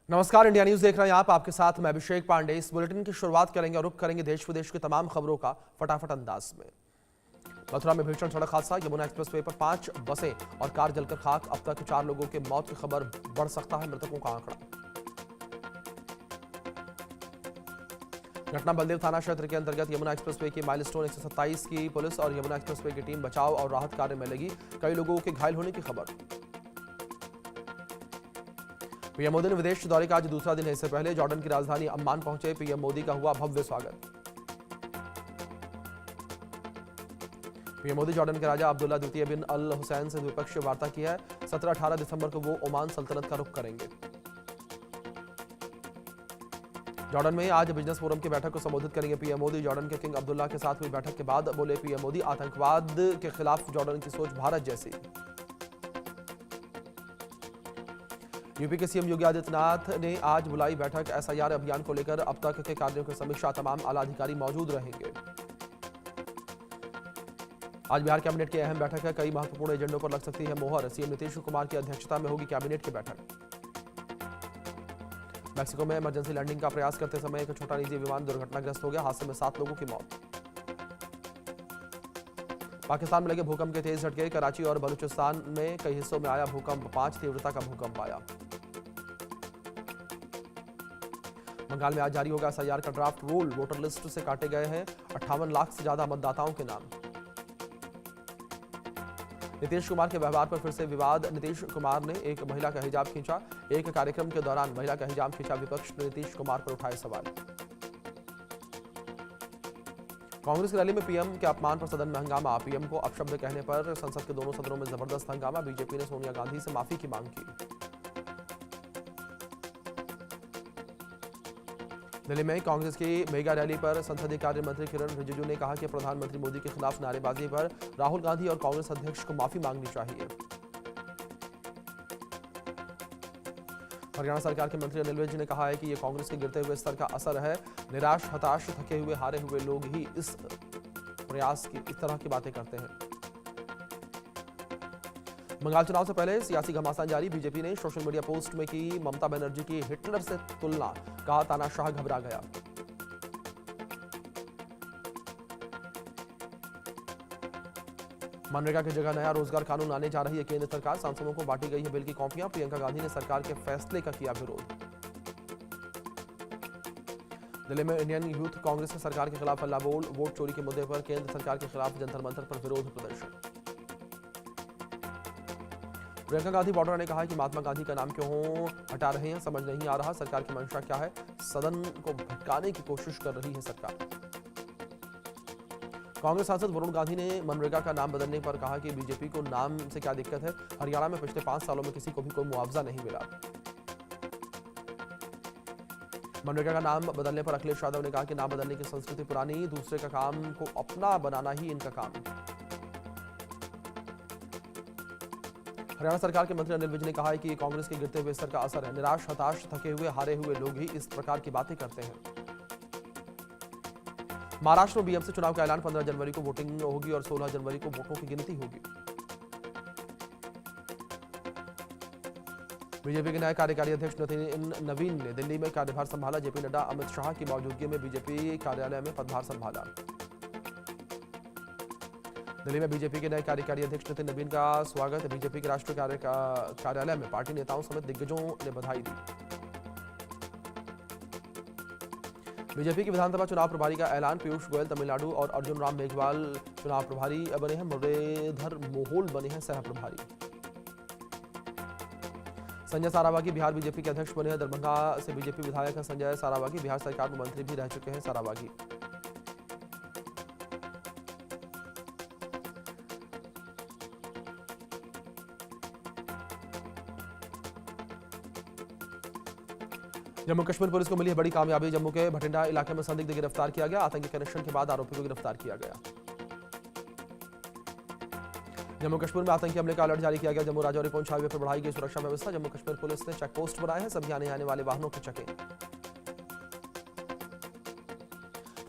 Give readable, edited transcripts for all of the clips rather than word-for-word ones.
नमस्कार, India news देख रहे हैं आप। आपके साथ मैं अभिषेक पांडे। इस बुलेटिन की शुरुआत करेंगे और रुख करेंगे देश विदेश की तमाम खबरों का फटाफट अंदाज में। मथुरा में भीषण सड़क हादसा, यमुना एक्सप्रेसवे पर 5 बसें और कार जलकर खाक। अब तक 4 लोगों के मौत की खबर, बढ़ सकता है मृतकों का आंकड़ा। घटना बलदेव थाना क्षेत्र के अंतर्गत यमुना एक्सप्रेसवे की माइलस्टोन 127 की पुलिस और यमुना एक्सप्रेसवे की टीम बचाव और राहत कार्य में लगी। कई लोगों के घायल होने की खबर। पीएम मोदी ने विदेश दौरे का आज दूसरा दिन है। इससे पहले जॉर्डन की राजधानी अम्मान पहुंचे पीएम मोदी का हुआ भव्य स्वागत। पीएम मोदी जॉर्डन के राजा अब्दुल्ला द्वितीय बिन अल हुसैन से द्विपक्षीय वार्ता की है। 17-18 दिसंबर को वो ओमान सल्तनत का रुख करेंगे। जॉर्डन में आज बिजनेस फोरम की बैठक को संबोधित करेंगे पीएम मोदी। जॉर्डन के किंग अब्दुल्ला के साथ हुई बैठक के बाद बोले पीएम मोदी, आतंकवाद के खिलाफ जॉर्डन की सोच भारत जैसी। यूपी के सीएम योगी आदित्यनाथ ने आज बुलाई बैठक। एसआईआर अभियान को लेकर अब तक के कार्यों की समीक्षा, तमाम आला अधिकारी मौजूद रहेंगे। आज बिहार कैबिनेट की अहम बैठक है। कई महत्वपूर्ण एजेंडों पर लग सकती है मोहर। सीएम नीतीश कुमार की अध्यक्षता में होगी कैबिनेट की बैठक। मैक्सिको में इमरजेंसी लैंडिंग का प्रयास करते समय एक छोटा निजी विमान दुर्घटनाग्रस्त हो गया। हादसे में 7 लोगों की मौत। पाकिस्तान में लगे भूकंप के तेज झटके। कराची और बलूचिस्तान में कई हिस्सों में आया भूकंप। 5 तीव्रता का भूकंप आया। बंगाल में आज जारी होगा एसआईआर का ड्राफ्ट रूल। वोटर लिस्ट से काटे गए हैं 58 लाख से ज्यादा मतदाताओं के नाम। नीतीश कुमार के व्यवहार पर फिर से विवाद। नीतीश कुमार ने एक महिला का हिजाब खींचा। एक कार्यक्रम के दौरान महिला का हिजाब खींचा। विपक्ष ने नीतीश कुमार पर उठाए सवाल। कांग्रेस की रैली में पीएम के अपमान पर सदन में हंगामा। पीएम को अपशब्द कहने पर संसद के दोनों सदनों में जबरदस्त हंगामा। बीजेपी ने सोनिया गांधी से माफी की मांग की। दिल्ली में कांग्रेस की मेगा रैली पर संसदीय कार्य मंत्री किरण रिजिजू ने कहा कि प्रधानमंत्री मोदी के खिलाफ नारेबाजी पर राहुल गांधी और कांग्रेस अध्यक्ष को माफी मांगनी चाहिए। हरियाणा सरकार के मंत्री अनिल विज ने कहा है कि यह कांग्रेस के गिरते हुए स्तर का असर है। निराश, हताश, थके हुए, हारे हुए लोग ही इस तरह की बातें करते हैं। बंगाल चुनाव से पहले सियासी घमासान जारी। बीजेपी ने सोशल मीडिया पोस्ट में की ममता बनर्जी की हिटलर से तुलना। कहा तानाशाह घबरा गया। मनरेगा की जगह नया रोजगार कानून लाने जा रही है केंद्र सरकार। सांसदों को बांटी गई है बिल की कॉपियां। प्रियंका गांधी ने सरकार के फैसले का किया विरोध। दिल्ली में इंडियन यूथ कांग्रेस ने सरकार के खिलाफ हल्ला बोल। वोट चोरी के मुद्दे पर केंद्र सरकार के खिलाफ जंतर मंतर पर विरोध प्रदर्शन। प्रियंका गांधी वाड्रा ने कहा कि महात्मा गांधी का नाम क्यों हटा रहे हैं, समझ नहीं आ रहा। सरकार की मंशा क्या है? सदन को भटकाने की कोशिश कर रही है सरकार। कांग्रेस सांसद वरुण गांधी ने मनरेगा का नाम बदलने पर कहा कि बीजेपी को नाम से क्या दिक्कत है। हरियाणा में पिछले 5 सालों में किसी को भी कोई मुआवजा नहीं मिला। मनरेगा का नाम बदलने पर अखिलेश यादव ने कहा कि नाम बदलने की संस्कृति पुरानी, दूसरे का काम को अपना बनाना ही इनका काम। हरियाणा सरकार के मंत्री अनिल विज ने कहा है कि कांग्रेस के गिरते हुए स्तर का असर है। निराश, हताश, थके हुए, हारे हुए लोग ही इस प्रकार की बातें करते हैं। महाराष्ट्र में बीएमसी चुनाव का ऐलान। 15 जनवरी को वोटिंग होगी और 16 जनवरी को वोटों की गिनती होगी। बीजेपी के नए कार्यकारी अध्यक्ष नितिन नवीन ने दिल्ली में कार्यभार संभाला। जेपी नड्डा, अमित शाह की मौजूदगी में बीजेपी कार्यालय में पदभार संभाला। दिल्ली में बीजेपी के नए कार्यकारी अध्यक्ष नितिन नवीन का स्वागत। बीजेपी के राष्ट्रीय कार्यालय में पार्टी नेताओं समेत दिग्गजों ने बधाई दी। बीजेपी के विधानसभा चुनाव प्रभारी का ऐलान। पीयूष गोयल तमिलनाडु और अर्जुन राम मेघवाल चुनाव प्रभारी बने हैं। मुरलीधर मोहोल बने हैं सह प्रभारी। संजय साराभागी बिहार बीजेपी के अध्यक्ष बने हैं। दरभंगा से बीजेपी विधायक हैं संजय साराभागी। बिहार सरकार में मंत्री भी रह चुके हैं साराभागी। जम्मू कश्मीर पुलिस को मिली है बड़ी कामयाबी। जम्मू के भटिंडा इलाके में संदिग्ध गिरफ्तार किया गया। आतंकी कनेक्शन के बाद आरोपी को गिरफ्तार किया गया। जम्मू कश्मीर में आतंकी हमले का अलर्ट जारी किया गया। जम्मू राजौरी पुंछ हाईवे पर बढ़ाई गई सुरक्षा व्यवस्था। जम्मू कश्मीर पुलिस ने चेक पोस्ट बनाए हैं। सभी आने वाले वाहनों की चेकिंग।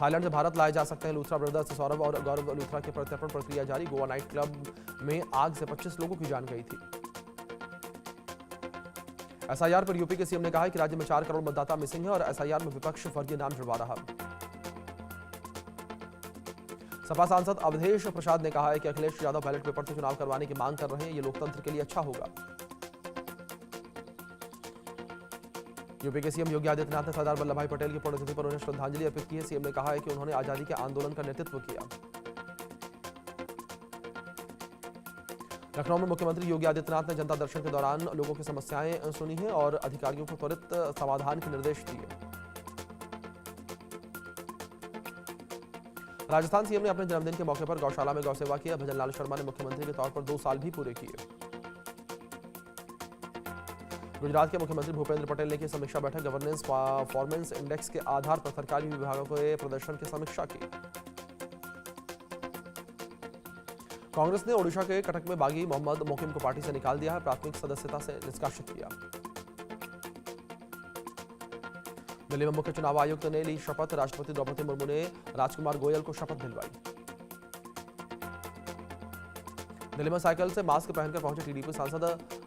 थाईलैंड से भारत लाए जा सकते हैं लूथरा ब्रदर्स। सौरभ और गौरव लूथरा की प्रत्यर्पण प्रक्रिया जारी। गोवा नाइट क्लब में आग से 25 लोगों की जान गई थी। एसआईआर पर यूपी के सीएम ने कहा है कि राज्य में 4 करोड़ मतदाता मिसिंग है और एसआईआर में विपक्ष फर्जी नाम जुड़वा रहा। सपा सांसद अवधेश प्रसाद ने कहा है कि अखिलेश यादव बैलेट पेपर से चुनाव करवाने की मांग कर रहे हैं, ये लोकतंत्र के लिए अच्छा होगा। यूपी के सीएम योगी आदित्यनाथ ने सरदार वल्लभ भाई पटेल की पुण्यतिथि पर उन्हें श्रद्धांजलि अर्पित की है। सीएम ने कहा है कि उन्होंने आजादी के आंदोलन का नेतृत्व किया। लखनऊ में मुख्यमंत्री योगी आदित्यनाथ ने जनता दर्शन के दौरान लोगों की समस्याएं सुनी हैं और अधिकारियों को त्वरित समाधान के निर्देश दिए। राजस्थान सीएम ने अपने जन्मदिन के मौके पर गौशाला में गौसेवा की। भजन लाल शर्मा ने मुख्यमंत्री के तौर पर 2 साल भी पूरे किए। गुजरात के मुख्यमंत्री भूपेंद्र पटेल ने की समीक्षा बैठक। गवर्नेंस परफॉर्मेंस इंडेक्स के आधार पर सरकारी विभागों के प्रदर्शन की समीक्षा की। कांग्रेस ने ओडिशा के कटक में बागी मोहम्मद मोकिम को पार्टी से निकाल दिया है, प्राथमिक सदस्यता से निष्कासित किया। दिल्ली में मुख्य चुनाव आयुक्त ने ली शपथ। राष्ट्रपति द्रौपदी मुर्मू ने राजकुमार गोयल को शपथ दिलवाई। दिल्ली में साइकिल से मास्क पहनकर पहुंचे टीडीपी सांसद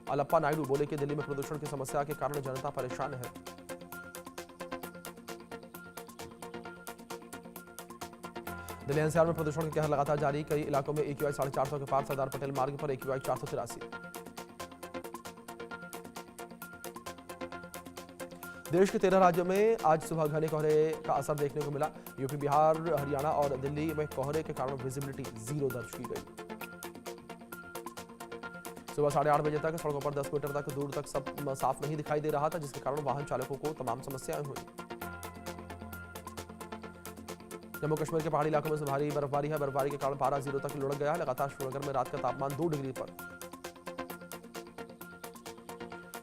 अलप्पा नायडू बोले कि दिल्ली में प्रदूषण की समस्या के कारण जनता परेशान है। दिल्ली एनसीआर में प्रदूषण के कहर लगातार जारी। कई इलाकों में AQI 450 के पार। सरदार पटेल मार्ग पर AQI 483। देश के 13 राज्यों में आज सुबह घने कोहरे का असर देखने को मिला। यूपी, बिहार, हरियाणा और दिल्ली में कोहरे के कारण विजिबिलिटी 0 दर्ज की गई। सुबह 8:30 बजे तक सड़कों पर 10 मीटर तक दूर तक सब साफ नहीं दिखाई दे रहा था, जिसके कारण वाहन चालकों को तमाम समस्याएं हुई। जम्मू कश्मीर के पहाड़ी इलाकों में भारी बर्फबारी है। बर्फबारी के कारण पारा 0 तक लुढ़क गया है। लगातार श्रीनगर में रात का तापमान 2 डिग्री पर।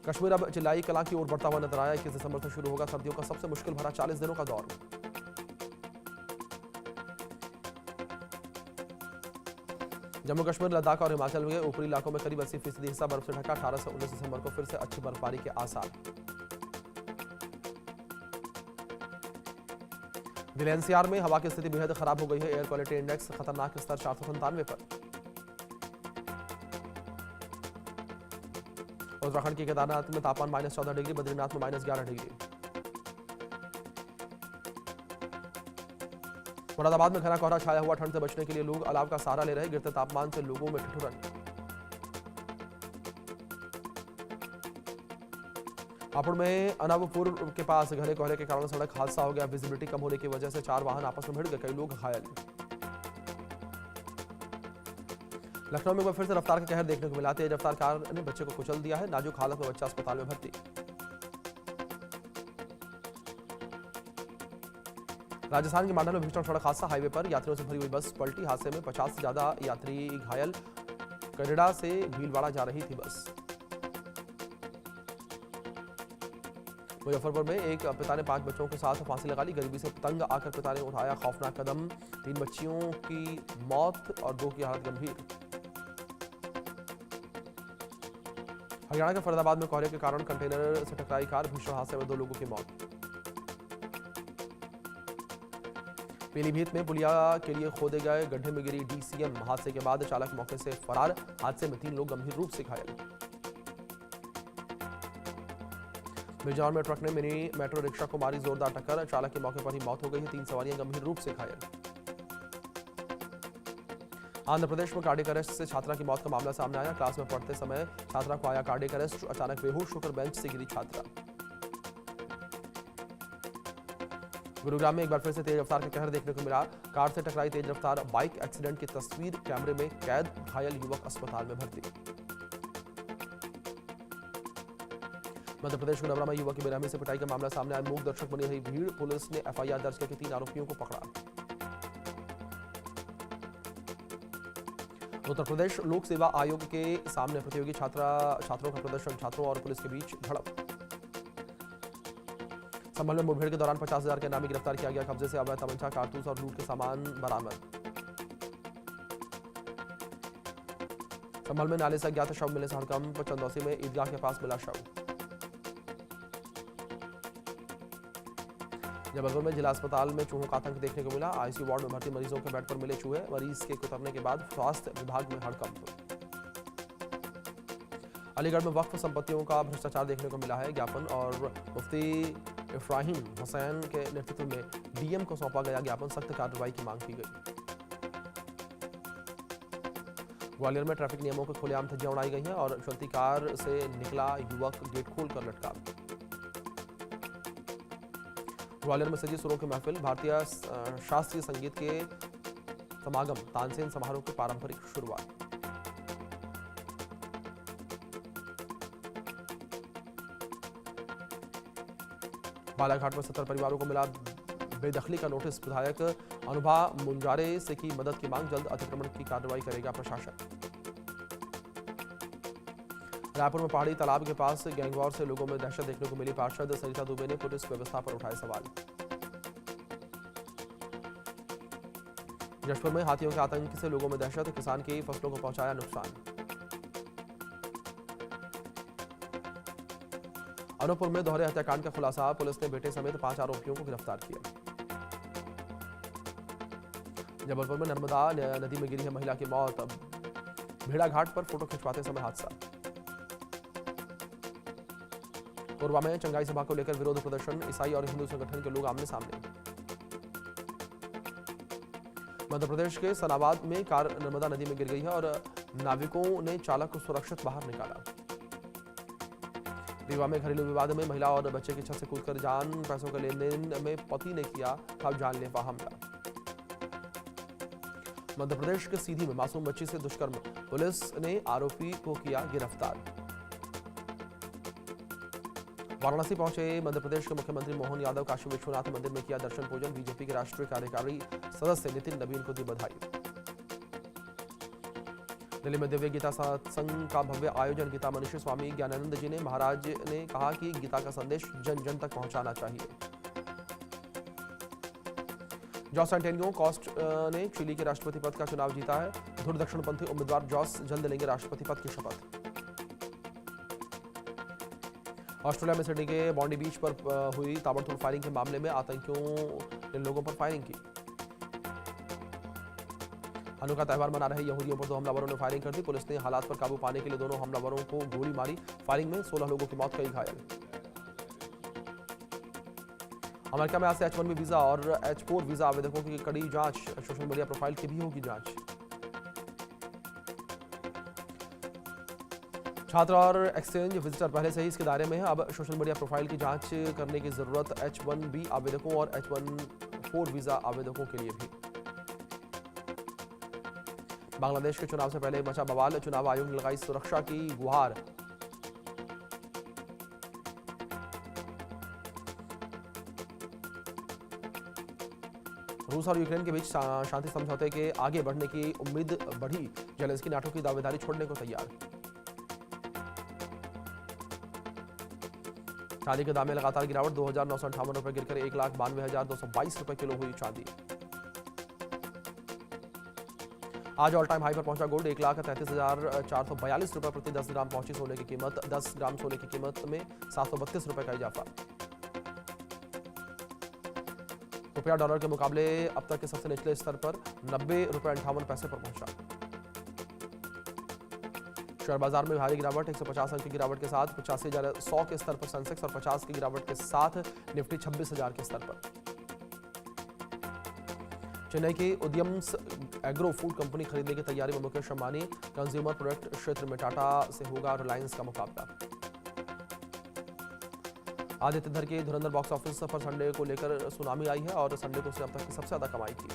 कश्मीर अब चिल्लाई कलां की ओर बढ़ता हुआ नजर आया। 21 दिसंबर से शुरू होगा सर्दियों का सबसे मुश्किल भरा 40 दिनों का दौर। जम्मू कश्मीर, लद्दाख और हिमाचल के ऊपरी इलाकों में करीब 80% हिस्सा बर्फ से ढका। 18 से 19 दिसंबर को फिर से अच्छी बर्फबारी के आसार। दिल्ली एनसीआर में हवा की स्थिति बेहद खराब हो गई है। एयर क्वालिटी इंडेक्स खतरनाक स्तर 497 पर। उत्तराखंड के केदारनाथ में तापमान -14 डिग्री, बद्रीनाथ में -11 डिग्री। मुरादाबाद में घना कोहरा छाया हुआ। ठंड से बचने के लिए लोग अलाव का सहारा ले रहे। गिरते तापमान से लोगों में ठिठुरन। हापुड़ में अनबपुर के पास घने कोहरे के कारण सड़क हादसा हो गया। विजिबिलिटी कम होने की वजह से 4 वाहन आपस में भिड़ गए। कई लोग घायल। लखनऊ में फिर से रफ्तार का कहर देखने को मिला। तेज रफ्तार कार ने बच्चे को कुचल दिया है। नाजुक हालत में बच्चा अस्पताल में भर्ती। राजस्थान के मांडल में भीषण सड़क हादसा। हाईवे पर यात्रियों से भरी हुई बस पलटी। हादसे में 50 से ज्यादा यात्री घायल। कनेडा से भीलवाड़ा जा रही थी बस। मुजफ्फरपुर में एक पिता ने 5 बच्चों के साथ फांसी लगा ली। गरीबी से तंग आकर पिता ने उठाया खौफनाक कदम। 3 बच्चियों की मौत और 2 की हालत गंभीर। हरियाणा के फरीदाबाद में कोहरे के कारण कंटेनर से टकराई कार। भीषण हादसे में 2 लोगों की मौत। पीलीभीत में पुलिया के लिए खोदे गए गड्ढे में गिरी DCM। हादसे के बाद चालक मौके से फरार। हादसे में 3 लोग गंभीर रूप से घायल। बिजनौर में ट्रक ने मिनी मेट्रो रिक्शा को मारी जोरदार टक्कर। चालक की मौके पर ही मौत हो गई है। 3 सवारियां गंभीर रूप से घायल। आंध्र प्रदेश में कार्डियक अरेस्ट से छात्रा की मौत का मामला सामने आया। क्लास में पढ़ते समय छात्रा को आया कार्डियक अरेस्ट। अचानक बेहोश होकर बेंच से गिरी छात्रा। गुरुग्राम में एक बार फिर से तेज रफ्तार का कहर देखने को मिला। कार से टकराई तेज रफ्तार बाइक। एक्सीडेंट की तस्वीर कैमरे में कैद। घायल युवक अस्पताल में भर्ती। मध्य प्रदेश के डबरा में युवक की बेरहमी से पिटाई का मामला सामने आया। मूक दर्शक बनी रही भीड़। पुलिस ने FIR दर्ज करके 3 आरोपियों को पकड़ा। उत्तर प्रदेश लोक सेवा आयोग के सामने प्रतियोगी छात्रों का प्रदर्शन। छात्रों और पुलिस के बीच झड़प। संभल में मुठभेड़ के दौरान 50,000 के नामी गिरफ्तार किया गया। कब्जे से अवैध तमंचा, कारतूस और लूट के सामान बरामद। संभल में नाले से अज्ञात शव मिलने से हड़कंप। चंदौसी में ईदगाह के पास मिला शव। जबलपुर में जिला अस्पताल में चूहों का आतंक देखने को मिला। ICU वार्ड में भर्ती मरीजों के बेड पर मिले चूहे। मरीज के कुतरने के बाद स्वास्थ्य विभाग में हड़कंप। अलीगढ़ में वक्फ संपत्तियों का भ्रष्टाचार देखने को मिला है। ज्ञापन और मुफ्ती इब्राहिम हुसैन के नेतृत्व में डीएम को सौंपा गया ज्ञापन, सख्त कार्रवाई की मांग की गई। ग्वालियर में ट्रैफिक नियमों को खुलेआम धज्जियां उड़ाई गई हैं और चलती कार से निकला युवक गेट खोलकर लटका। ग्वालियर में सजी सुरों की महफिल, भारतीय शास्त्रीय संगीत के समागम, तानसेन समारोह की पारंपरिक शुरुआत। बालाघाट में 70 परिवारों को मिला बेदखली का नोटिस, विधायक अनुभा मुंजारे से की मदद की मांग, जल्द अतिक्रमण की कार्रवाई करेगा प्रशासन। रायपुर में पहाड़ी तालाब के पास गैंगवॉर से लोगों में दहशत देखने को मिली, पार्षद सरिता दुबे ने पुलिस व्यवस्था पर उठाए सवाल। जशपुर में हाथियों के आतंक से लोगों में दहशत, किसान की फसलों को पहुंचाया नुकसान। अनूपपुर में दोहरे हत्याकांड का खुलासा, पुलिस ने बेटे समेत 5 आरोपियों को गिरफ्तार किया। जबलपुर में नर्मदा नदी में गिरी है महिला की मौत, भेड़ा घाट पर फोटो खिंचवाते समय हादसा। कोरबा में चंगाई सभा को लेकर विरोध प्रदर्शन, ईसाई और हिंदू संगठन के लोग आमने सामने। मध्य प्रदेश के सनाबाद में कार नर्मदा नदी में गिर गई है और नाविकों ने चालक को सुरक्षित बाहर निकाला। रीवा में घरेलू विवाद में महिला और बच्चे की छत से कूदकर जान, पैसों के लेन देन में पति ने किया था जानलेवा हमला। मध्य प्रदेश के सीधी में मासूम बच्ची से दुष्कर्म, पुलिस ने आरोपी को किया गिरफ्तार। वाराणसी पहुंचे मध्य प्रदेश के मुख्यमंत्री मोहन यादव, काशी विश्वनाथ मंदिर में किया दर्शन पूजन, बीजेपी के राष्ट्रीय कार्यकारी सदस्य नितिन नवीन को दी बधाई। दिल्ली में दिव्य गीता सत्संग का भव्य आयोजन, गीता मनीषी स्वामी ज्ञानानंद जी ने महाराज ने कहा कि गीता का संदेश जन जन तक पहुंचाना चाहिए। जॉस एंटोनियो कॉस्ट ने चिली के राष्ट्रपति पद का चुनाव जीता है, धुर दक्षिणपंथी उम्मीदवार जॉस जल्द लेंगे राष्ट्रपति पद की शपथ। ऑस्ट्रेलिया में सिडनी के बॉन्डी बीच पर हुई ताबड़तोड़ फायरिंग के मामले में आतंकियों ने लोगों पर फायरिंग की। हनुका त्योहार मना रहे यहूदियों पर 2 हमलावरों ने फायरिंग कर दी, पुलिस ने हालात पर काबू पाने के लिए दोनों हमलावरों को गोली मारी, फायरिंग में 16 लोगों की मौत, कई घायल। अमेरिका में आज से H1B वीजा और H4 वीजा आवेदकों की कड़ी जांच, सोशल मीडिया प्रोफाइल की भी होगी जांच। छात्र और एक्सचेंज विजिटर पहले से ही इसके दायरे में है, अब सोशल मीडिया प्रोफाइल की जांच करने की जरूरत H1B आवेदकों और H1-4 वीजा आवेदकों के लिए भी। बांग्लादेश के चुनाव से पहले मचा बवाल, चुनाव आयोग ने लगाई सुरक्षा की गुहार। रूस और यूक्रेन के बीच शांति समझौते के आगे बढ़ने की उम्मीद बढ़ी, जेलेंस्की नाटो की दावेदारी छोड़ने को तैयार। चांदी के दाम में लगातार गिरावट, 2,958 रुपए गिरकर 1,92,222 रुपए किलो हुई चांदी। आज ऑल टाइम हाई पर पहुंचा गोल्ड, 1,33,442 रुपए प्रति 10 ग्राम पहुंची सोने की कीमत, 10 ग्राम सोने की कीमत में 732 रुपए का इजाफा। रुपया डॉलर के मुकाबले अब तक के सबसे निचले स्तर पर 90 रुपए 58 पैसे पर पहुंचा। शेयर बाजार में भारी गिरावट, 150 अंक की गिरावट के साथ 85,100 के स्तर पर सेंसेक्स और 50 की गिरावट के साथ निफ्टी 26,000 के स्तर पर। चेन्नई की उद्यम्स एग्रो फूड कंपनी खरीदने की तैयारी में मुकेश अंबानी, कंज्यूमर प्रोडक्ट क्षेत्र में टाटा से होगा रिलायंस का मुकाबला। आदित्य धर की धुरंधर बॉक्स ऑफिस पर संडे को लेकर सुनामी आई है और संडे को उसने अब तक की सबसे ज्यादा कमाई की।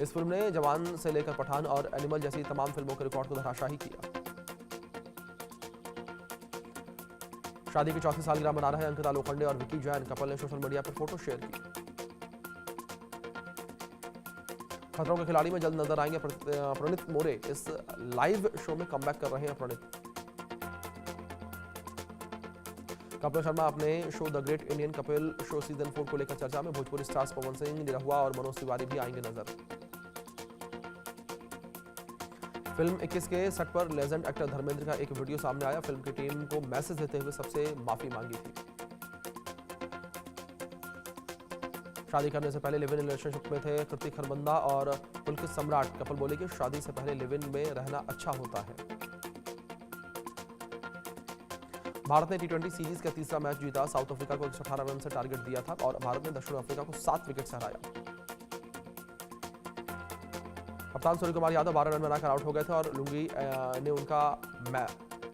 इस फिल्म ने जवान से लेकर पठान और एनिमल जैसी तमाम फिल्मों के रिकॉर्ड को धराशाही किया। शादी की 4वीं सालगिरह मना रहे अंकिता लोखंडे और विकी जैन, कपल ने सोशल मीडिया पर फोटो शेयर की। खतरों के खिलाड़ी में जल्द नजर आएंगे प्रणीत मोरे, इस लाइव शो में कमबैक कर रहे हैं प्रणीत। कपिल शर्मा अपने show the great Indian Kapil show season 4 को लेकर चर्चा में, भोजपुरी स्टार्स पवन सिंह, निरहुआ और मनोज तिवारी भी आएंगे नजर। फिल्म 21 के सेट पर लेजेंड एक्टर धर्मेंद्र का एक वीडियो सामने आया, फिल्म की टीम को मैसेज देते हुए सबसे माफी मांगी थी। शादी करने से पहले लिव इन रिलेशनशिप में थे कृतिक खरबंदा और पुलकित सम्राट, कपिल बोले कि शादी से पहले लिव इन में रहना अच्छा होता है। भारत ने टी20 सीरीज का तीसरा मैच जीता। साउथ अफ्रीका को 118 रन से टारगेट दिया था और भारत ने दक्षिण अफ्रीका को 7 विकेट से हराया। कप्तान सूर्य कुमार यादव 12 रन बनाकर आउट हो गए थे और लुंगी ने उनका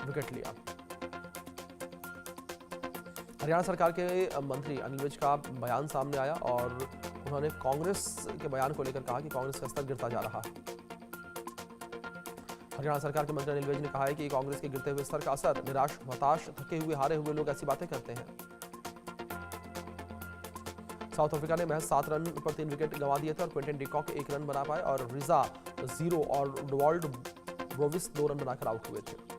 विकेट लिया। हरियाणा सरकार के मंत्री अनिल विज का बयान सामने आया और उन्होंने कांग्रेस के बयान को लेकर कहा कि कांग्रेस का स्तर गिरता जा रहा है। हरियाणा सरकार के मंत्री अनिल विज ने कहा है कि कांग्रेस के गिरते हुए स्तर का असर निराश, हताश, थके हुए, हारे हुए लोग ऐसी बातें करते हैं। साउथ अफ्रीका ने महज 7 रन पर 3 विकेट गंवा दिए थे और क्विंटन डिकॉक 1 रन बना पाए और रिजा 0 और डोवाल्ड ब्रोविस 2 रन बनाकर आउट हुए थे।